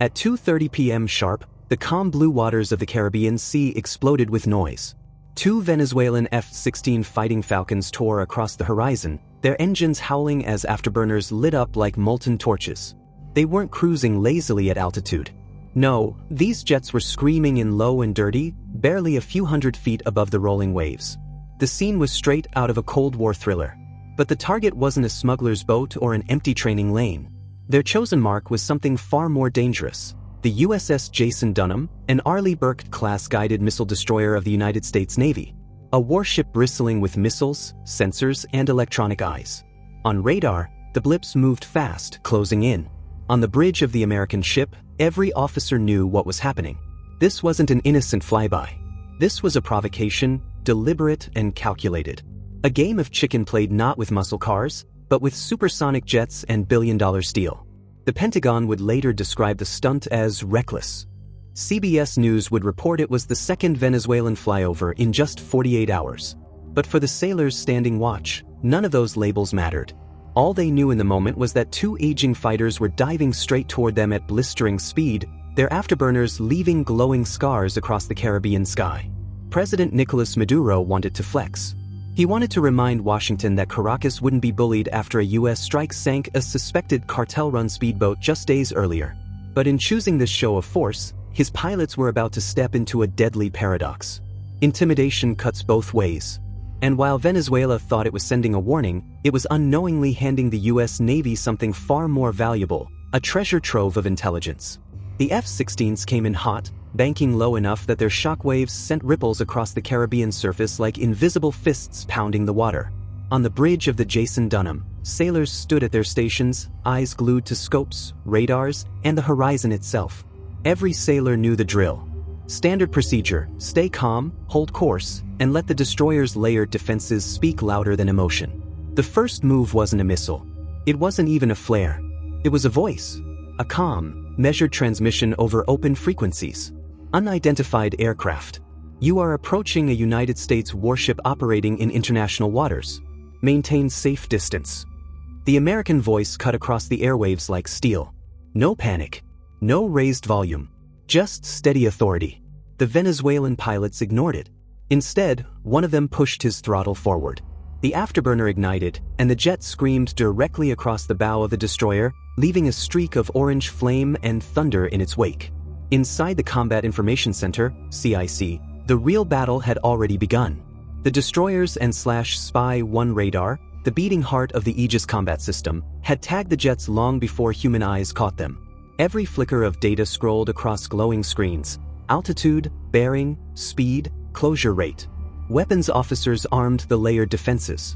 At 2:30 p.m. sharp, the calm blue waters of the Caribbean Sea exploded with noise. 2 Venezuelan F-16 fighting falcons tore across the horizon, their engines howling as afterburners lit up like molten torches. They weren't cruising lazily at altitude. No, these jets were screaming in low and dirty, barely a few hundred feet above the rolling waves. The scene was straight out of a Cold War thriller. But the target wasn't a smuggler's boat or an empty training lane. Their chosen mark was something far more dangerous. The USS Jason Dunham, an Arleigh Burke class guided missile destroyer of the United States Navy. A warship bristling with missiles, sensors, and electronic eyes. On radar, the blips moved fast, closing in. On the bridge of the American ship, every officer knew what was happening. This wasn't an innocent flyby. This was a provocation, deliberate and calculated. A game of chicken played not with muscle cars, but with supersonic jets and billion-dollar steel. The Pentagon would later describe the stunt as reckless. CBS News would report it was the second Venezuelan flyover in just 48 hours. But for the sailors standing watch, none of those labels mattered. All they knew in the moment was that 2 aging fighters were diving straight toward them at blistering speed, their afterburners leaving glowing scars across the Caribbean sky. President Nicolas Maduro wanted to flex. He wanted to remind Washington that Caracas wouldn't be bullied after a U.S. strike sank a suspected cartel-run speedboat just days earlier. But in choosing this show of force, his pilots were about to step into a deadly paradox. Intimidation cuts both ways. And while Venezuela thought it was sending a warning, it was unknowingly handing the U.S. Navy something far more valuable, a treasure trove of intelligence. The F-16s came in hot, banking low enough that their shockwaves sent ripples across the Caribbean surface like invisible fists pounding the water. On the bridge of the Jason Dunham, sailors stood at their stations, eyes glued to scopes, radars, and the horizon itself. Every sailor knew the drill. Standard procedure: stay calm, hold course, and let the destroyer's layered defenses speak louder than emotion. The first move wasn't a missile. It wasn't even a flare. It was a voice. A calm, measured transmission over open frequencies. Unidentified aircraft. You are approaching a United States warship operating in international waters. Maintain safe distance. The American voice cut across the airwaves like steel. No panic. No raised volume. Just steady authority. The Venezuelan pilots ignored it. Instead, one of them pushed his throttle forward. The afterburner ignited, and the jet screamed directly across the bow of the destroyer, leaving a streak of orange flame and thunder in its wake. Inside the Combat Information Center, CIC, the real battle had already begun. The destroyers and Spy-1 radar, the beating heart of the Aegis combat system, had tagged the jets long before human eyes caught them. Every flicker of data scrolled across glowing screens: altitude, bearing, speed, closure rate. Weapons officers armed the layered defenses.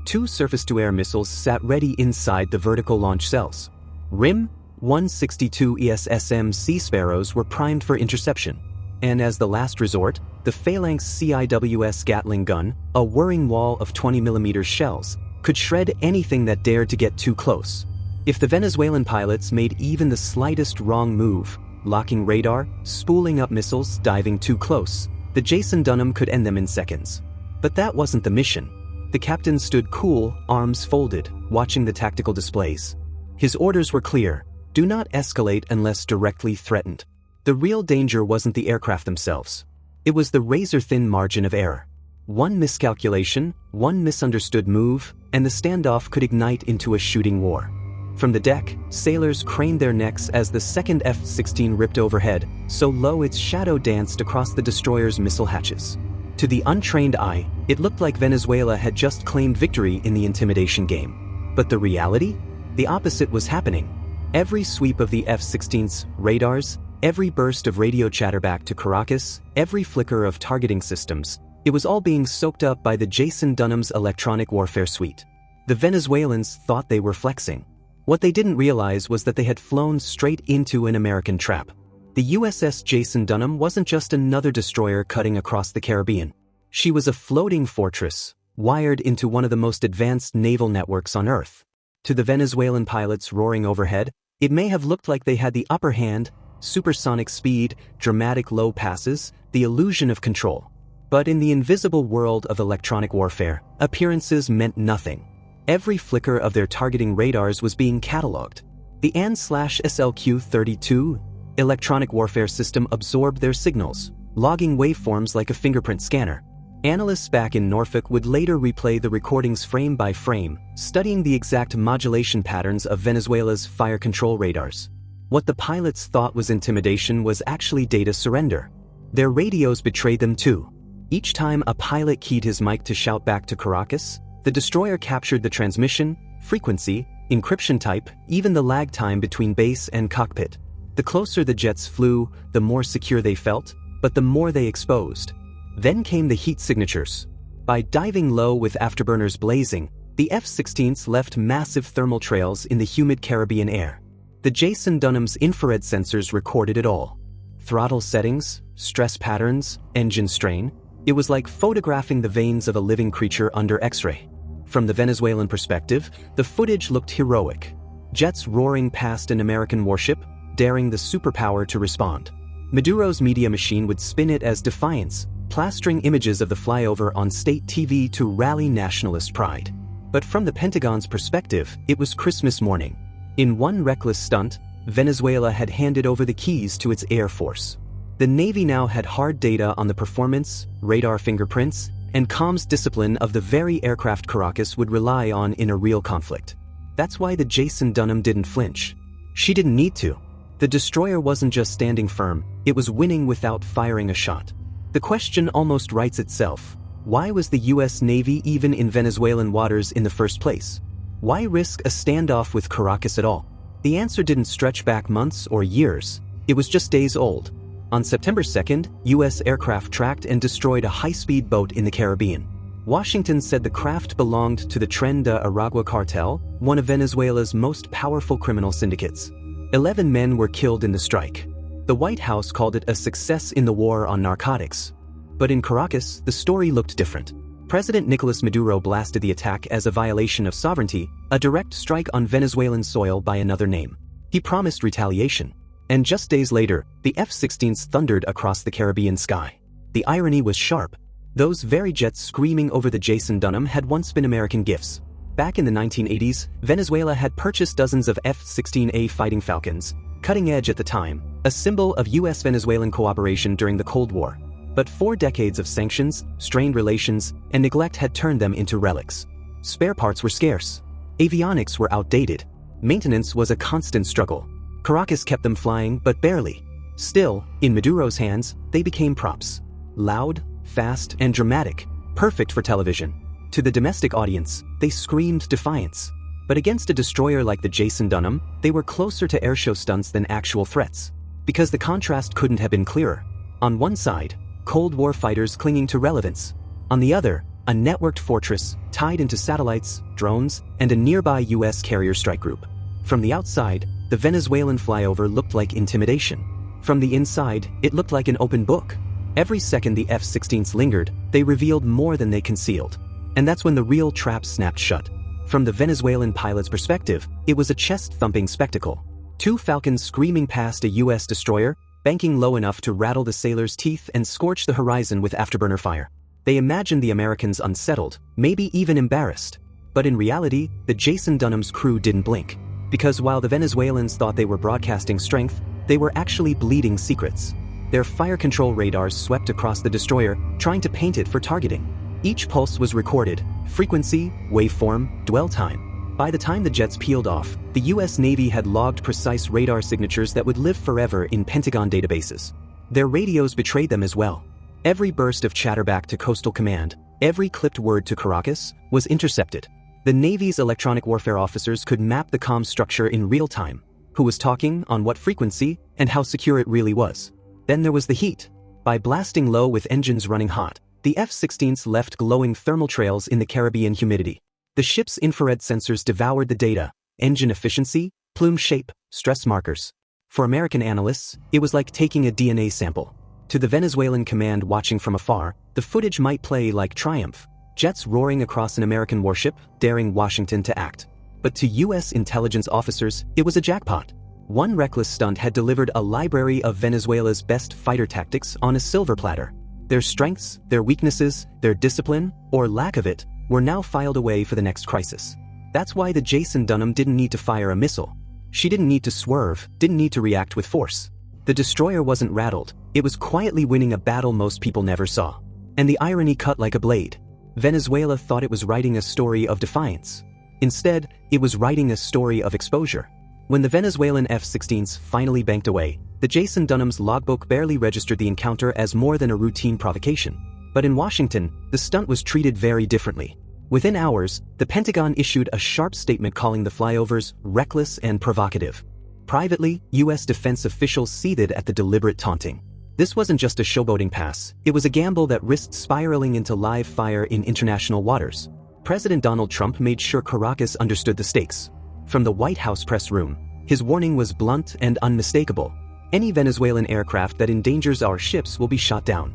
2 surface-to-air missiles sat ready inside the vertical launch cells. RIM 162 ESSM Sea Sparrows were primed for interception. And as the last resort, the Phalanx CIWS Gatling gun, a whirring wall of 20mm shells, could shred anything that dared to get too close. If the Venezuelan pilots made even the slightest wrong move, locking radar, spooling up missiles, diving too close, the Jason Dunham could end them in seconds. But that wasn't the mission. The captain stood cool, arms folded, watching the tactical displays. His orders were clear: do not escalate unless directly threatened. The real danger wasn't the aircraft themselves. It was the razor-thin margin of error. One miscalculation, one misunderstood move, and the standoff could ignite into a shooting war. From the deck, sailors craned their necks as the second F-16 ripped overhead, so low its shadow danced across the destroyer's missile hatches. To the untrained eye, it looked like Venezuela had just claimed victory in the intimidation game. But the reality? The opposite was happening. Every sweep of the F-16's radars, every burst of radio chatter back to Caracas, every flicker of targeting systems, it was all being soaked up by the Jason Dunham's electronic warfare suite. The Venezuelans thought they were flexing. What they didn't realize was that they had flown straight into an American trap. The USS Jason Dunham wasn't just another destroyer cutting across the Caribbean. She was a floating fortress, wired into one of the most advanced naval networks on Earth. To the Venezuelan pilots roaring overhead, it may have looked like they had the upper hand: supersonic speed, dramatic low passes, the illusion of control. But in the invisible world of electronic warfare, appearances meant nothing. Every flicker of their targeting radars was being catalogued. The AN/SLQ-32 electronic warfare system absorbed their signals, logging waveforms like a fingerprint scanner. Analysts back in Norfolk would later replay the recordings frame by frame, studying the exact modulation patterns of Venezuela's fire control radars. What the pilots thought was intimidation was actually data surrender. Their radios betrayed them too. Each time a pilot keyed his mic to shout back to Caracas, the destroyer captured the transmission, frequency, encryption type, even the lag time between base and cockpit. The closer the jets flew, the more secure they felt, but the more they exposed. Then came the heat signatures. By diving low with afterburners blazing, the F-16s left massive thermal trails in the humid Caribbean air. The Jason Dunham's infrared sensors recorded it all. Throttle settings, stress patterns, engine strain. It was like photographing the veins of a living creature under X-ray. From the Venezuelan perspective, the footage looked heroic. Jets roaring past an American warship, daring the superpower to respond. Maduro's media machine would spin it as defiance, plastering images of the flyover on state TV to rally nationalist pride. But from the Pentagon's perspective, it was Christmas morning. In one reckless stunt, Venezuela had handed over the keys to its Air Force. The Navy now had hard data on the performance, radar fingerprints, and comms discipline of the very aircraft Caracas would rely on in a real conflict. That's why the Jason Dunham didn't flinch. She didn't need to. The destroyer wasn't just standing firm, it was winning without firing a shot. The question almost writes itself. Why was the US Navy even in Venezuelan waters in the first place? Why risk a standoff with Caracas at all? The answer didn't stretch back months or years. It was just days old. On September 2nd, US aircraft tracked and destroyed a high-speed boat in the Caribbean. Washington said the craft belonged to the Tren de Aragua cartel, one of Venezuela's most powerful criminal syndicates. 11 men were killed in the strike. The White House called it a success in the war on narcotics. But in Caracas, the story looked different. President Nicolas Maduro blasted the attack as a violation of sovereignty, a direct strike on Venezuelan soil by another name. He promised retaliation. And just days later, the F-16s thundered across the Caribbean sky. The irony was sharp. Those very jets screaming over the Jason Dunham had once been American gifts. Back in the 1980s, Venezuela had purchased dozens of F-16A fighting Falcons, cutting edge at the time, a symbol of US-Venezuelan cooperation during the Cold War. But 4 decades of sanctions, strained relations, and neglect had turned them into relics. Spare parts were scarce. Avionics were outdated. Maintenance was a constant struggle. Caracas kept them flying, but barely. Still, in Maduro's hands, they became props. Loud, fast, and dramatic, perfect for television. To the domestic audience, they screamed defiance. But against a destroyer like the Jason Dunham, they were closer to airshow stunts than actual threats. Because the contrast couldn't have been clearer. On one side, Cold War fighters clinging to relevance. On the other, a networked fortress tied into satellites, drones, and a nearby US carrier strike group. From the outside, the Venezuelan flyover looked like intimidation. From the inside, it looked like an open book. Every second the F-16s lingered, they revealed more than they concealed. And that's when the real trap snapped shut. From the Venezuelan pilot's perspective, it was a chest-thumping spectacle. 2 Falcons screaming past a US destroyer, banking low enough to rattle the sailors' teeth and scorch the horizon with afterburner fire. They imagined the Americans unsettled, maybe even embarrassed. But in reality, the Jason Dunham's crew didn't blink. Because while the Venezuelans thought they were broadcasting strength, they were actually bleeding secrets. Their fire control radars swept across the destroyer, trying to paint it for targeting. Each pulse was recorded: frequency, waveform, dwell time. By the time the jets peeled off, the US Navy had logged precise radar signatures that would live forever in Pentagon databases. Their radios betrayed them as well. Every burst of chatter back to Coastal Command, every clipped word to Caracas, was intercepted. The Navy's electronic warfare officers could map the comm structure in real time, who was talking, on what frequency, and how secure it really was. Then there was the heat. By blasting low with engines running hot, the F-16s left glowing thermal trails in the Caribbean humidity. The ship's infrared sensors devoured the data: engine efficiency, plume shape, stress markers. For American analysts, it was like taking a DNA sample. To the Venezuelan command watching from afar, the footage might play like triumph. Jets roaring across an American warship, daring Washington to act. But to US intelligence officers, it was a jackpot. One reckless stunt had delivered a library of Venezuela's best fighter tactics on a silver platter. Their strengths, their weaknesses, their discipline, or lack of it, were now filed away for the next crisis. That's why the Jason Dunham didn't need to fire a missile. She didn't need to swerve, didn't need to react with force. The destroyer wasn't rattled, it was quietly winning a battle most people never saw. And the irony cut like a blade. Venezuela thought it was writing a story of defiance. Instead, it was writing a story of exposure. When the Venezuelan F-16s finally banked away, the Jason Dunham's logbook barely registered the encounter as more than a routine provocation. But in Washington, the stunt was treated very differently. Within hours, the Pentagon issued a sharp statement calling the flyovers reckless and provocative. Privately, U.S. defense officials seethed at the deliberate taunting. This wasn't just a showboating pass, it was a gamble that risked spiraling into live fire in international waters. President Donald Trump made sure Caracas understood the stakes. From the White House press room, his warning was blunt and unmistakable. Any Venezuelan aircraft that endangers our ships will be shot down.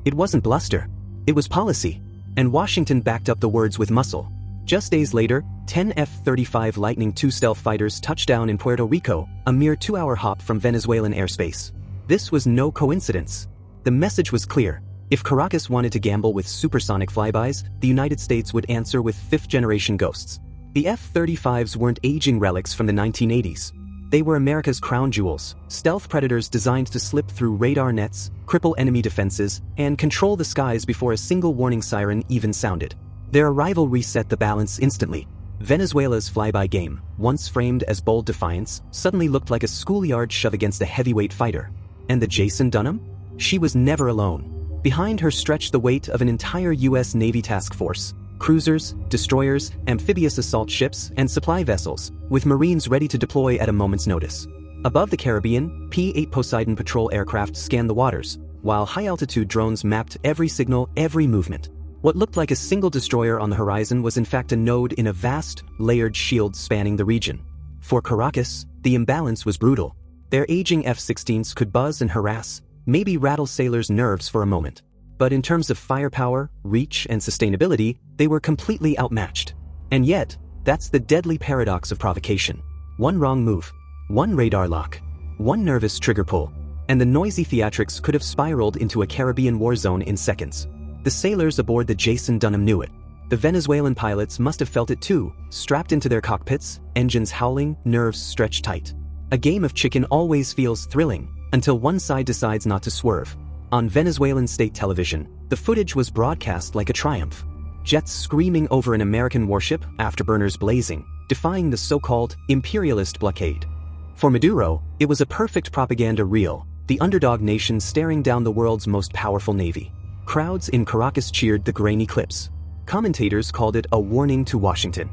It wasn't bluster, it was policy. And Washington backed up the words with muscle. Just days later, 10 F-35 Lightning II stealth fighters touched down in Puerto Rico, a mere 2-hour hop from Venezuelan airspace. This was no coincidence. The message was clear. If Caracas wanted to gamble with supersonic flybys, the United States would answer with fifth-generation ghosts. The F-35s weren't aging relics from the 1980s. They were America's crown jewels, stealth predators designed to slip through radar nets, cripple enemy defenses, and control the skies before a single warning siren even sounded. Their arrival reset the balance instantly. Venezuela's flyby game, once framed as bold defiance, suddenly looked like a schoolyard shove against a heavyweight fighter. And the Jason Dunham? She was never alone. Behind her stretched the weight of an entire U.S. Navy task force. Cruisers, destroyers, amphibious assault ships, and supply vessels, with Marines ready to deploy at a moment's notice. Above the Caribbean, P-8 Poseidon patrol aircraft scanned the waters, while high-altitude drones mapped every signal, every movement. What looked like a single destroyer on the horizon was in fact a node in a vast, layered shield spanning the region. For Caracas, the imbalance was brutal. Their aging F-16s could buzz and harass, maybe rattle sailors' nerves for a moment. But in terms of firepower, reach, and sustainability, they were completely outmatched. And yet, that's the deadly paradox of provocation. One wrong move, one radar lock, one nervous trigger pull, and the noisy theatrics could have spiraled into a Caribbean war zone in seconds. The sailors aboard the Jason Dunham knew it. The Venezuelan pilots must have felt it too, strapped into their cockpits, engines howling, nerves stretched tight. A game of chicken always feels thrilling, until one side decides not to swerve. On Venezuelan state television, the footage was broadcast like a triumph. Jets screaming over an American warship, afterburners blazing, defying the so-called imperialist blockade. For Maduro, it was a perfect propaganda reel, the underdog nation staring down the world's most powerful navy. Crowds in Caracas cheered the grainy clips. Commentators called it a warning to Washington.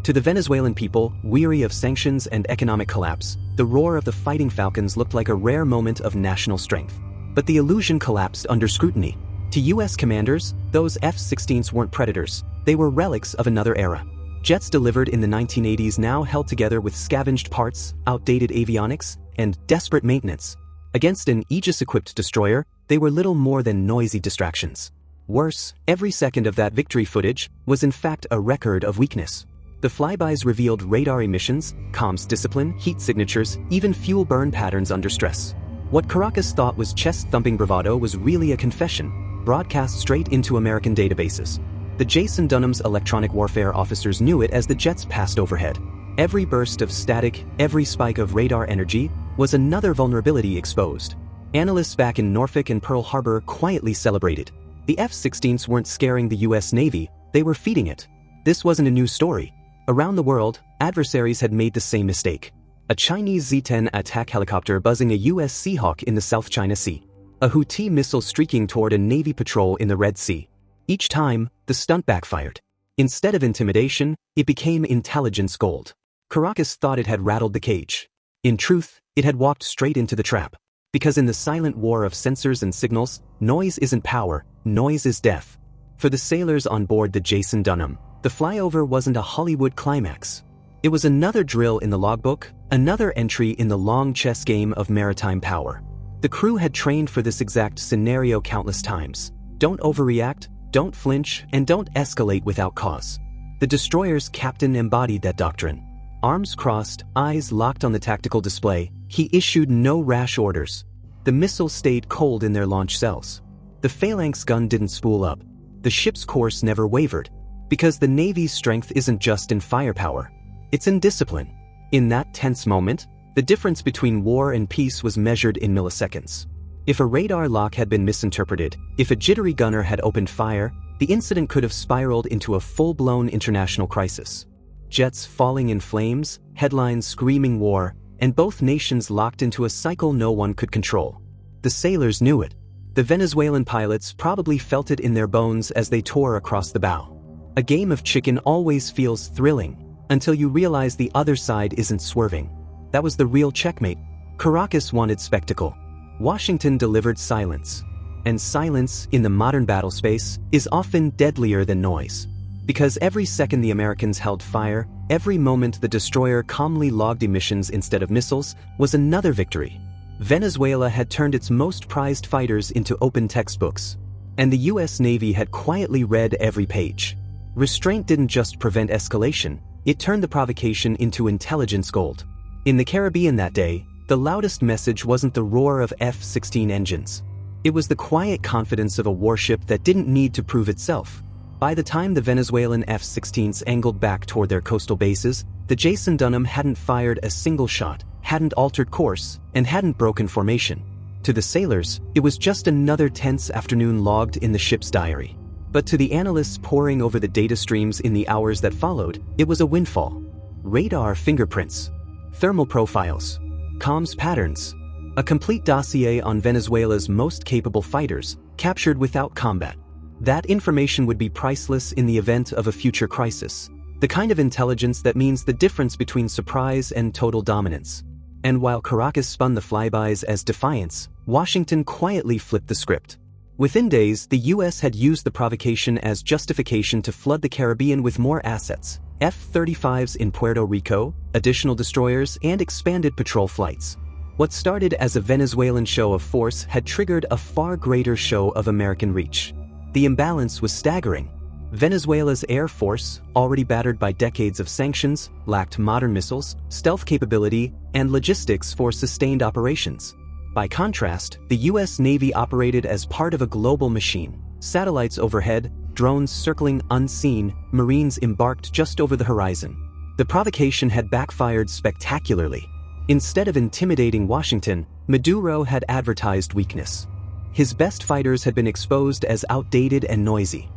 To the Venezuelan people, weary of sanctions and economic collapse, the roar of the Fighting Falcons looked like a rare moment of national strength. But the illusion collapsed under scrutiny. To U.S. commanders, those F-16s weren't predators, they were relics of another era. Jets delivered in the 1980s now held together with scavenged parts, outdated avionics, and desperate maintenance. Against an Aegis-equipped destroyer, they were little more than noisy distractions. Worse, every second of that victory footage was in fact a record of weakness. The flybys revealed radar emissions, comms discipline, heat signatures, even fuel burn patterns under stress. What Caracas thought was chest-thumping bravado was really a confession, broadcast straight into American databases. The Jason Dunham's electronic warfare officers knew it as the jets passed overhead. Every burst of static, every spike of radar energy, was another vulnerability exposed. Analysts back in Norfolk and Pearl Harbor quietly celebrated. The F-16s weren't scaring the US Navy, they were feeding it. This wasn't a new story. Around the world, adversaries had made the same mistake. A Chinese Z-10 attack helicopter buzzing a US Seahawk in the South China Sea. A Houthi missile streaking toward a Navy patrol in the Red Sea. Each time, the stunt backfired. Instead of intimidation, it became intelligence gold. Caracas thought it had rattled the cage. In truth, it had walked straight into the trap. Because in the silent war of sensors and signals, noise isn't power, noise is death. For the sailors on board the Jason Dunham, the flyover wasn't a Hollywood climax. It was another drill in the logbook, another entry in the long chess game of maritime power. The crew had trained for this exact scenario countless times. Don't overreact, don't flinch, and don't escalate without cause. The destroyer's captain embodied that doctrine. Arms crossed, eyes locked on the tactical display, he issued no rash orders. The missiles stayed cold in their launch cells. The phalanx gun didn't spool up. The ship's course never wavered. Because the Navy's strength isn't just in firepower. It's in discipline. In that tense moment, the difference between war and peace was measured in milliseconds. If a radar lock had been misinterpreted, if a jittery gunner had opened fire, the incident could have spiraled into a full-blown international crisis. Jets falling in flames, headlines screaming war, and both nations locked into a cycle no one could control. The sailors knew it. The Venezuelan pilots probably felt it in their bones as they tore across the bow. A game of chicken always feels thrilling, until you realize the other side isn't swerving. That was the real checkmate. Caracas wanted spectacle. Washington delivered silence. And silence, in the modern battle space, is often deadlier than noise. Because every second the Americans held fire, every moment the destroyer calmly logged emissions instead of missiles, was another victory. Venezuela had turned its most prized fighters into open textbooks. And the US Navy had quietly read every page. Restraint didn't just prevent escalation, it turned the provocation into intelligence gold. In the Caribbean that day, the loudest message wasn't the roar of F-16 engines. It was the quiet confidence of a warship that didn't need to prove itself. By the time the Venezuelan F-16s angled back toward their coastal bases, the Jason Dunham hadn't fired a single shot, hadn't altered course, and hadn't broken formation. To the sailors, it was just another tense afternoon logged in the ship's diary. But to the analysts poring over the data streams in the hours that followed, it was a windfall. Radar fingerprints, thermal profiles, comms patterns, a complete dossier on Venezuela's most capable fighters, captured without combat. That information would be priceless in the event of a future crisis. The kind of intelligence that means the difference between surprise and total dominance. And while Caracas spun the flybys as defiance, Washington quietly flipped the script. Within days, the US had used the provocation as justification to flood the Caribbean with more assets, F-35s in Puerto Rico, additional destroyers, and expanded patrol flights. What started as a Venezuelan show of force had triggered a far greater show of American reach. The imbalance was staggering. Venezuela's Air Force, already battered by decades of sanctions, lacked modern missiles, stealth capability, and logistics for sustained operations. By contrast, the US Navy operated as part of a global machine. Satellites overhead, drones circling unseen, Marines embarked just over the horizon. The provocation had backfired spectacularly. Instead of intimidating Washington, Maduro had advertised weakness. His best fighters had been exposed as outdated and noisy.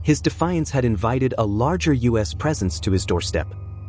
His defiance had invited a larger US presence to his doorstep.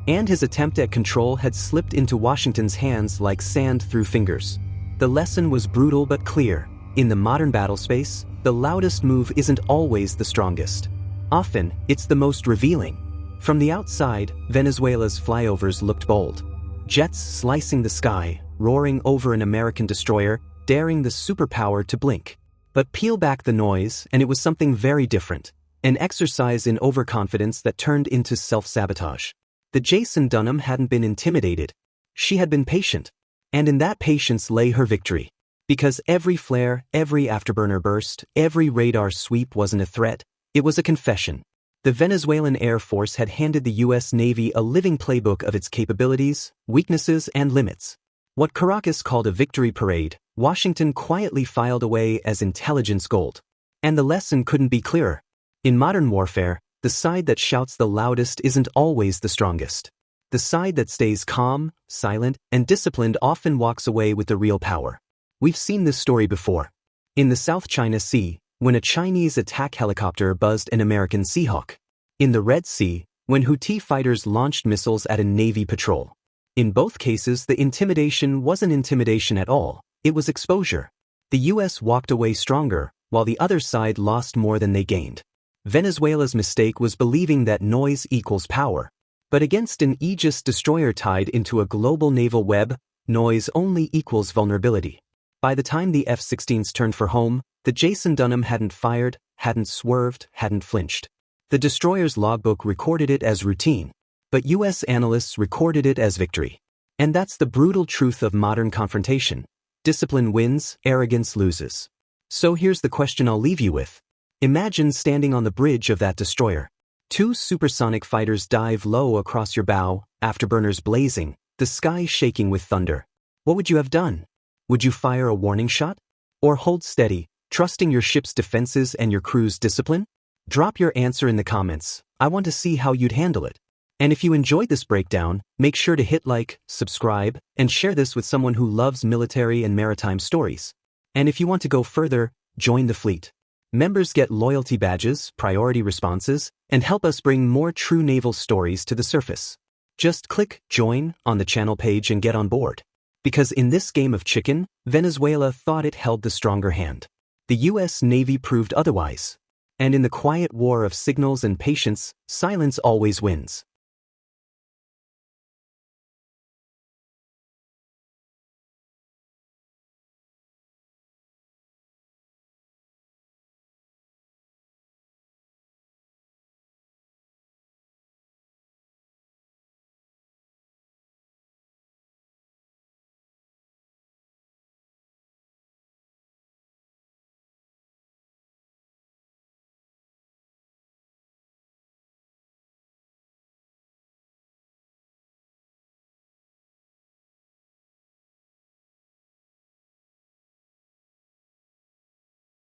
And his attempt at control had slipped into Washington's hands like sand through fingers. The lesson was brutal but clear. In the modern battle space, the loudest move isn't always the strongest. Often, it's the most revealing. From the outside, Venezuela's flyovers looked bold. Jets slicing the sky, roaring over an American destroyer, daring the superpower to blink. But peel back the noise, and it was something very different. An exercise in overconfidence that turned into self-sabotage. The Jason Dunham hadn't been intimidated. She had been patient. And in that patience lay her victory. Because every flare, every afterburner burst, every radar sweep wasn't a threat, it was a confession. The Venezuelan Air Force had handed the US Navy a living playbook of its capabilities, weaknesses, and limits. What Caracas called a victory parade, Washington quietly filed away as intelligence gold. And the lesson couldn't be clearer. In modern warfare, the side that shouts the loudest isn't always the strongest. The side that stays calm, silent, and disciplined often walks away with the real power. We've seen this story before. In the South China Sea, when a Chinese attack helicopter buzzed an American Seahawk. In the Red Sea, when Houthi fighters launched missiles at a Navy patrol. In both cases, the intimidation wasn't intimidation at all, it was exposure. The US walked away stronger, while the other side lost more than they gained. Venezuela's mistake was believing that noise equals power. But against an Aegis destroyer tied into a global naval web, noise only equals vulnerability. By the time the F-16s turned for home, the Jason Dunham hadn't fired, hadn't swerved, hadn't flinched. The destroyer's logbook recorded it as routine, but US analysts recorded it as victory. And that's the brutal truth of modern confrontation. Discipline wins, arrogance loses. So here's the question I'll leave you with. Imagine standing on the bridge of that destroyer. Two supersonic fighters dive low across your bow, afterburners blazing, the sky shaking with thunder. What would you have done? Would you fire a warning shot? Or hold steady, trusting your ship's defenses and your crew's discipline? Drop your answer in the comments. I want to see how you'd handle it. And if you enjoyed this breakdown, make sure to hit like, subscribe, and share this with someone who loves military and maritime stories. And if you want to go further, join the fleet. Members get loyalty badges, priority responses, and help us bring more true naval stories to the surface. Just click Join on the channel page and get on board. Because in this game of chicken, Venezuela thought it held the stronger hand. The US Navy proved otherwise. And in the quiet war of signals and patience, silence always wins.